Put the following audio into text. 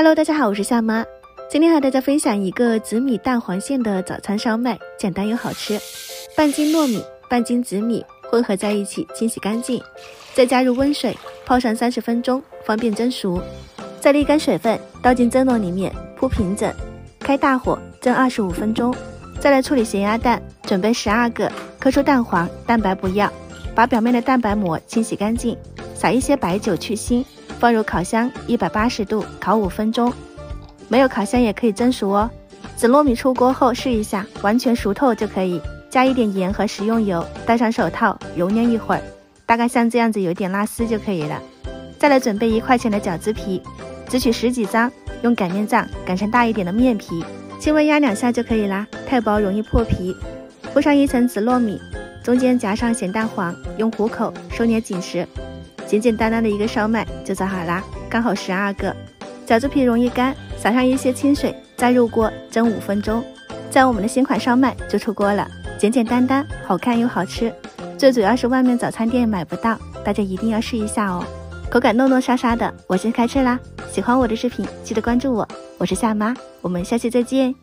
Hello， 大家好，我是夏妈。今天和大家分享一个紫米蛋黄馅的早餐烧麦，简单又好吃。半斤糯米，半斤紫米混合在一起，清洗干净，再加入温水泡上30分钟，方便蒸熟。再沥干水分，倒进蒸笼里面铺平整，开大火蒸25分钟。再来处理咸鸭蛋，准备12个，磕出蛋黄，蛋白不要，把表面的蛋白膜清洗干净，撒一些白酒去腥，放入烤箱180度烤5分钟。没有烤箱也可以蒸熟哦。紫糯米出锅后试一下，完全熟透就可以，加一点盐和食用油，戴上手套揉捏一会儿，大概像这样子有点拉丝就可以了。再来准备1块钱的饺子皮，只取10几张，用擀面杖擀成大一点的面皮，轻微压2下就可以啦，太薄容易破皮。铺上1层紫糯米，中间夹上咸蛋黄，用虎口收捏紧实，简简单单的一个烧麦就做好啦，刚好12个。饺子皮容易干，撒上一些清水，再入锅蒸5分钟，这样我们的新款烧麦就出锅了，简简单单，好看又好吃。最主要是外面早餐店买不到，大家一定要试一下哦。口感糯糯沙沙的，我先开吃啦。喜欢我的视频记得关注我，我是夏妈，我们下期再见。